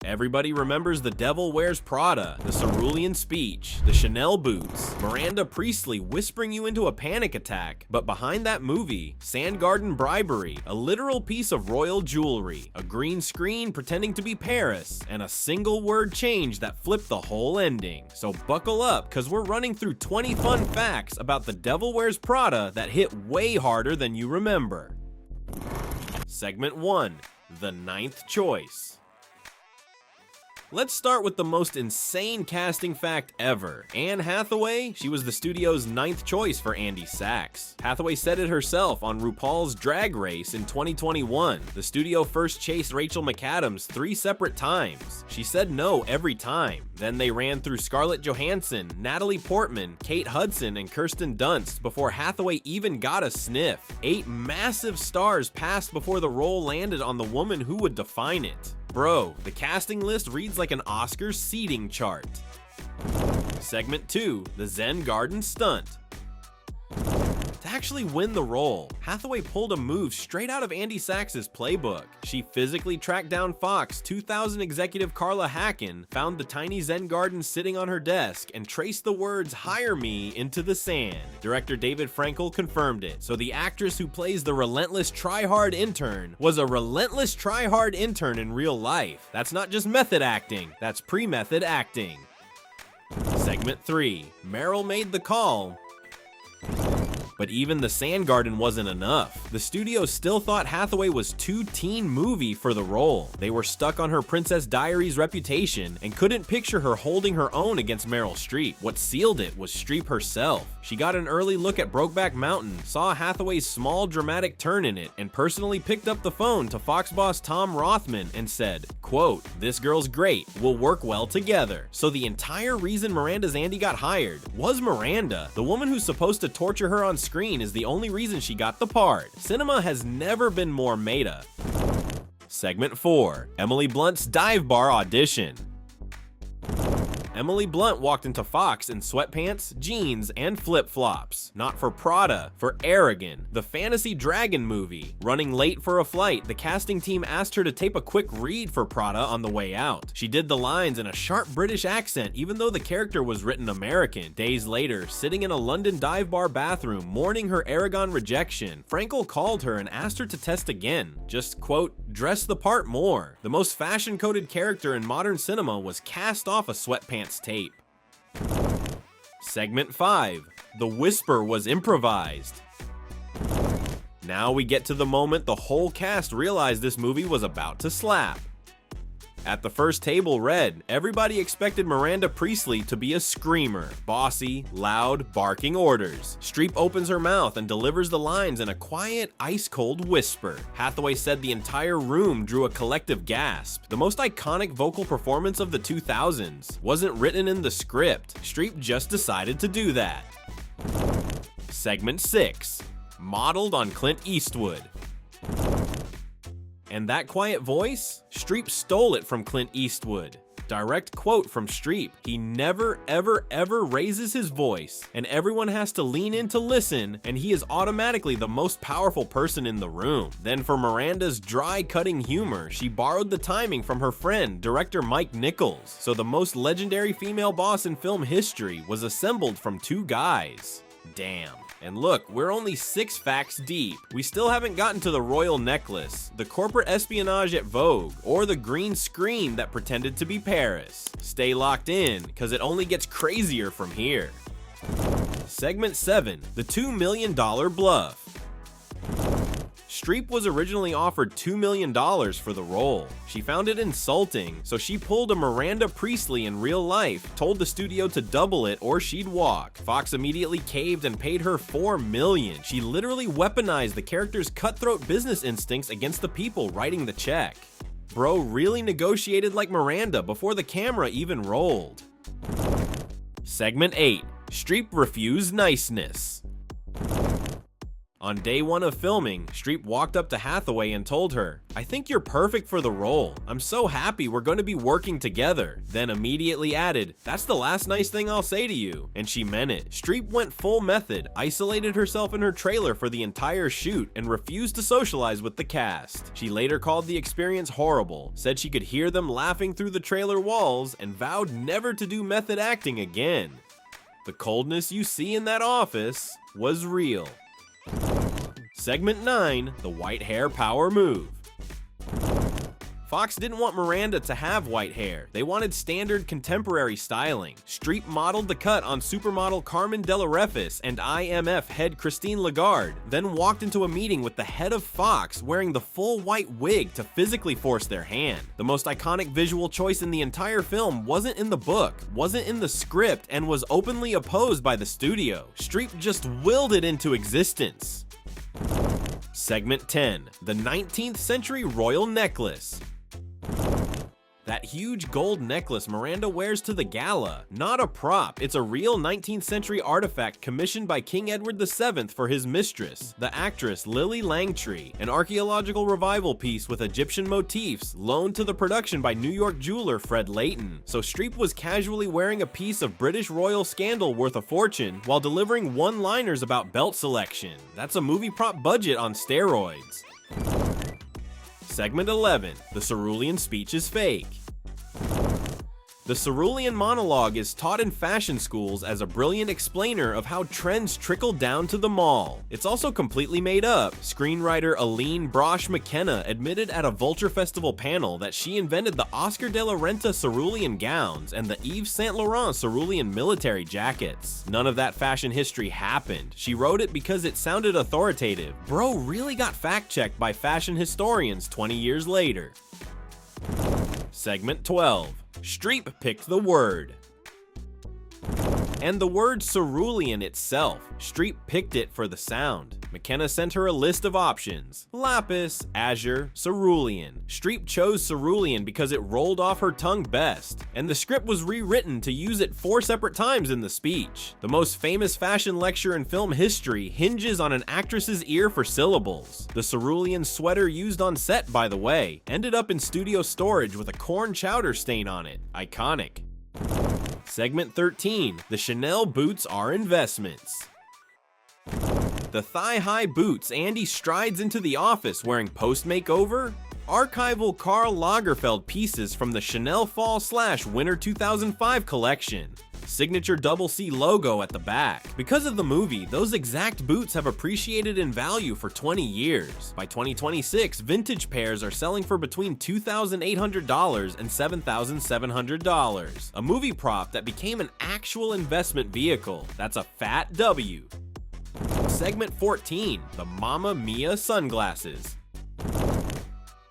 Everybody remembers The Devil Wears Prada, the cerulean speech, the Chanel boots, Miranda Priestly whispering you into a panic attack, but behind that movie, sand garden bribery, a literal piece of royal jewelry, a green screen pretending to be Paris, and a single word change that flipped the whole ending. So buckle up, cause we're running through 20 fun facts about The Devil Wears Prada that hit way harder than you remember. Segment 1. The ninth choice. Let's start with the most insane casting fact ever. Anne Hathaway, she was the studio's ninth choice for Andy Sachs. Hathaway said it herself on RuPaul's Drag Race in 2021. The studio first chased Rachel McAdams 3 separate times. She said no every time. Then they ran through Scarlett Johansson, Natalie Portman, Kate Hudson, and Kirsten Dunst before Hathaway even got a sniff. 8 massive stars passed before the role landed on the woman who would define it. Bro, the casting list reads like an Oscars seating chart. Segment 2, the Zen Garden Stunt. To actually win the role, Hathaway pulled a move straight out of Andy Sachs' playbook. She physically tracked down Fox 2000 executive Carla Hacken, found the tiny Zen garden sitting on her desk, and traced the words "hire me" into the sand. Director David Frankel confirmed it, so the actress who plays the relentless try-hard intern was a relentless try-hard intern in real life. That's not just method acting, that's pre-method acting. Segment 3, Meryl made the call. But even the sand garden wasn't enough. The studio still thought Hathaway was too teen movie for the role. They were stuck on her Princess Diaries reputation and couldn't picture her holding her own against Meryl Streep. What sealed it was Streep herself. She got an early look at Brokeback Mountain, saw Hathaway's small dramatic turn in it, and personally picked up the phone to Fox boss Tom Rothman and said, quote, "This girl's great, we'll work well together." So the entire reason Miranda's Andy got hired was Miranda. The woman who's supposed to torture her on screen is the only reason she got the part. Cinema has never been more meta. Segment 4, Emily Blunt's dive bar audition. Emily Blunt walked into Fox in sweatpants, jeans, and flip-flops. Not for Prada, for Aragon, the fantasy dragon movie. Running late for a flight, the casting team asked her to tape a quick read for Prada on the way out. She did the lines in a sharp British accent, even though the character was written American. Days later, sitting in a London dive bar bathroom, mourning her Aragon rejection, Frankel called her and asked her to test again. Just, quote, "dress the part more." The most fashion-coded character in modern cinema was cast off a sweatpants tape. Segment 5, the whisper was improvised. Now we get to the moment the whole cast realized this movie was about to slap. At the first table read, everybody expected Miranda Priestly to be a screamer, bossy, loud, barking orders. Streep opens her mouth and delivers the lines in a quiet, ice-cold whisper. Hathaway said the entire room drew a collective gasp. The most iconic vocal performance of the 2000s wasn't written in the script. Streep just decided to do that. Segment 6, modeled on Clint Eastwood. And that quiet voice? Streep stole it from Clint Eastwood. Direct quote from Streep, "He never ever ever raises his voice, and everyone has to lean in to listen, and he is automatically the most powerful person in the room." Then for Miranda's dry cutting humor, she borrowed the timing from her friend, director Mike Nichols. So the most legendary female boss in film history was assembled from 2 guys. Damn. And look, we're only 6 facts deep. We still haven't gotten to the royal necklace, the corporate espionage at Vogue, or the green screen that pretended to be Paris. Stay locked in, cause it only gets crazier from here. Segment 7, the $2 million bluff. Streep was originally offered $2 million for the role. She found it insulting, so she pulled a Miranda Priestly in real life, told the studio to double it or she'd walk. Fox immediately caved and paid her $4 million. She literally weaponized the character's cutthroat business instincts against the people writing the check. Bro really negotiated like Miranda before the camera even rolled. Segment 8, Streep refused niceness. On day one of filming, Streep walked up to Hathaway and told her, "I think you're perfect for the role. I'm so happy we're going to be working together." Then immediately added, "That's the last nice thing I'll say to you." And she meant it. Streep went full method, isolated herself in her trailer for the entire shoot, and refused to socialize with the cast. She later called the experience horrible, said she could hear them laughing through the trailer walls, and vowed never to do method acting again. The coldness you see in that office was real. Segment 9, the white hair power move. Fox didn't want Miranda to have white hair. They wanted standard contemporary styling. Streep modeled the cut on supermodel Carmen Delarefis and IMF head Christine Lagarde, then walked into a meeting with the head of Fox wearing the full white wig to physically force their hand. The most iconic visual choice in the entire film wasn't in the book, wasn't in the script, and was openly opposed by the studio. Streep just willed it into existence. Segment 10, the 19th century royal necklace. That huge gold necklace Miranda wears to the gala, not a prop, it's a real 19th century artifact commissioned by King Edward VII for his mistress, the actress Lily Langtry, an archaeological revival piece with Egyptian motifs loaned to the production by New York jeweler Fred Leighton. So Streep was casually wearing a piece of British royal scandal worth a fortune while delivering one-liners about belt selection. That's a movie prop budget on steroids. Segment 11, the cerulean speech is fake. The cerulean monologue is taught in fashion schools as a brilliant explainer of how trends trickle down to the mall. It's also completely made up. Screenwriter Aline Brosh McKenna admitted at a Vulture Festival panel that she invented the Oscar de la Renta cerulean gowns and the Yves Saint Laurent cerulean military jackets. None of that fashion history happened. She wrote it because it sounded authoritative. Bro really got fact-checked by fashion historians 20 years later. Segment 12. Streep picked the word. And the word cerulean itself, Streep picked it for the sound. McKenna sent her a list of options: lapis, azure, cerulean. Streep chose cerulean because it rolled off her tongue best, and the script was rewritten to use it 4 separate times in the speech. The most famous fashion lecture in film history hinges on an actress's ear for syllables. The cerulean sweater used on set, by the way, ended up in studio storage with a corn chowder stain on it. Iconic. Segment 13, the Chanel boots are investments. The thigh-high boots Andy strides into the office wearing post-makeover? Archival Karl Lagerfeld pieces from the Chanel Fall/Winter 2005 collection. Signature double C logo at the back. Because of the movie, those exact boots have appreciated in value for 20 years. By 2026, vintage pairs are selling for between $2,800 and $7,700. A movie prop that became an actual investment vehicle. That's a fat W. Segment 14, the Mamma Mia sunglasses.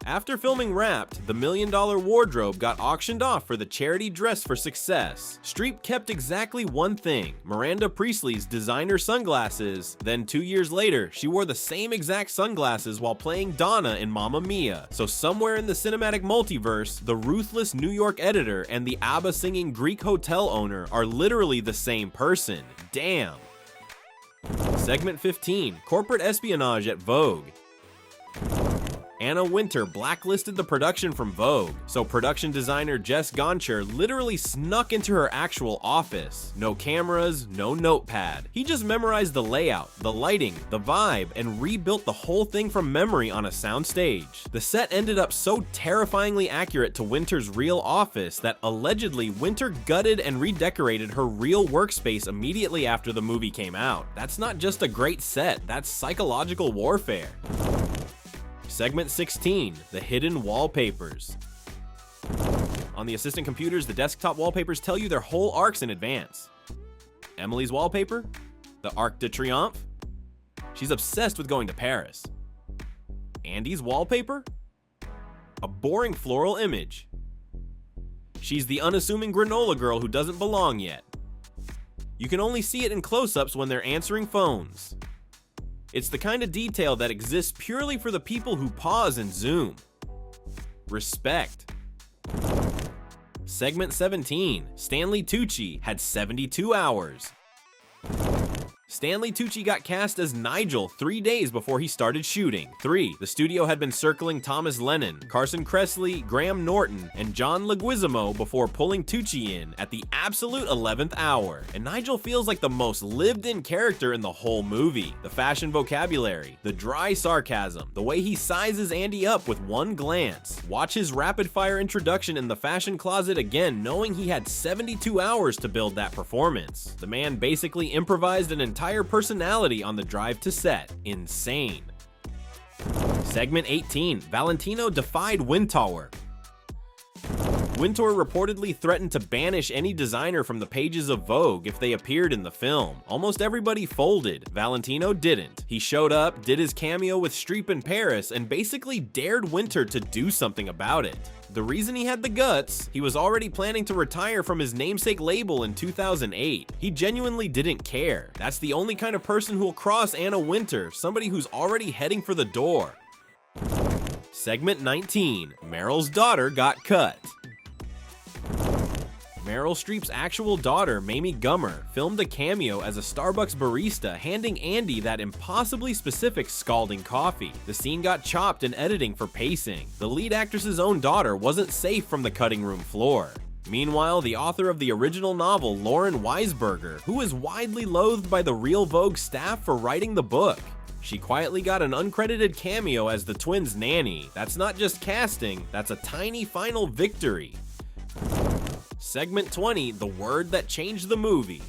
After filming Wrapped, the $1 Million wardrobe got auctioned off for the charity Dress for Success. Streep kept exactly one thing, Miranda Priestly's designer sunglasses. Then 2 years later, she wore the same exact sunglasses while playing Donna in Mamma Mia. So somewhere in the cinematic multiverse, the ruthless New York editor and the ABBA singing Greek hotel owner are literally the same person. Damn. Segment 15, corporate espionage at Vogue. Anna Wintour blacklisted the production from Vogue, so production designer Jess Goncher literally snuck into her actual office. No cameras, no notepad. He just memorized the layout, the lighting, the vibe, and rebuilt the whole thing from memory on a soundstage. The set ended up so terrifyingly accurate to Wintour's real office that allegedly Wintour gutted and redecorated her real workspace immediately after the movie came out. That's not just a great set, that's psychological warfare. Segment 16, the hidden wallpapers. On the assistant computers, the desktop wallpapers tell you their whole arcs in advance. Emily's wallpaper? The Arc de Triomphe? She's obsessed with going to Paris. Andy's wallpaper? A boring floral image. She's the unassuming granola girl who doesn't belong yet. You can only see it in close-ups when they're answering phones. It's the kind of detail that exists purely for the people who pause and zoom. Respect. Segment 17, Stanley Tucci had 72 hours. Stanley Tucci got cast as Nigel 3 days before he started shooting. 3. The studio had been circling Thomas Lennon, Carson Kressley, Graham Norton, and John Leguizamo before pulling Tucci in at the absolute 11th hour. And Nigel feels like the most lived-in character in the whole movie. The fashion vocabulary, the dry sarcasm, the way he sizes Andy up with one glance. Watch his rapid-fire introduction in the fashion closet again, knowing he had 72 hours to build that performance. The man basically improvised an entire personality on the drive to set. Insane. Segment 18. Valentino defied Wintour. Wintour reportedly threatened to banish any designer from the pages of Vogue if they appeared in the film. Almost everybody folded. Valentino didn't. He showed up, did his cameo with Streep in Paris, and basically dared Wintour to do something about it. The reason he had the guts, he was already planning to retire from his namesake label in 2008. He genuinely didn't care. That's the only kind of person who'll cross Anna Wintour, somebody who's already heading for the door. Segment 19. Meryl's daughter got cut. Meryl Streep's actual daughter, Mamie Gummer, filmed a cameo as a Starbucks barista handing Andy that impossibly specific scalding coffee. The scene got chopped in editing for pacing. The lead actress's own daughter wasn't safe from the cutting room floor. Meanwhile, the author of the original novel, Lauren Weisberger, who is widely loathed by the Real Vogue staff for writing the book. She quietly got an uncredited cameo as the twins' nanny. That's not just casting, that's a tiny final victory. Segment 20, the word that changed the movie.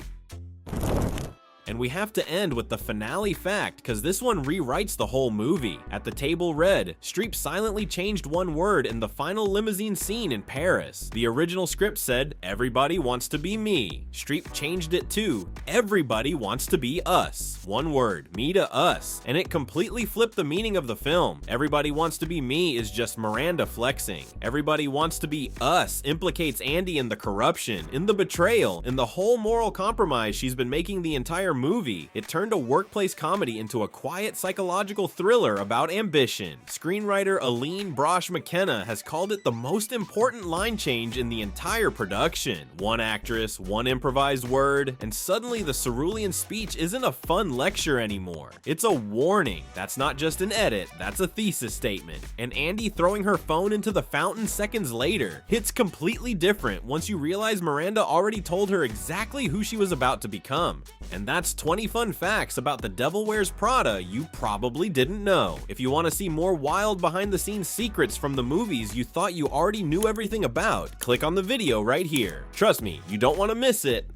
And we have to end with the finale fact, because this one rewrites the whole movie. At the table read, Streep silently changed one word in the final limousine scene in Paris. The original script said, "Everybody wants to be me." Streep changed it to, "Everybody wants to be us." One word, me to us. And it completely flipped the meaning of the film. Everybody wants to be me is just Miranda flexing. Everybody wants to be us implicates Andy in the corruption, in the betrayal, in the whole moral compromise she's been making the entire movie. It turned a workplace comedy into a quiet psychological thriller about ambition. Screenwriter Aline Brosh McKenna has called it the most important line change in the entire production. One actress, one improvised word, and suddenly the cerulean speech isn't a fun lecture anymore. It's a warning. That's not just an edit, that's a thesis statement. And Andy throwing her phone into the fountain seconds later hits completely different once you realize Miranda already told her exactly who she was about to become. And that's 20 fun facts about The Devil Wears Prada you probably didn't know. If you want to see more wild behind the scenes secrets from the movies you thought you already knew everything about, click on the video right here. Trust me, you don't want to miss it.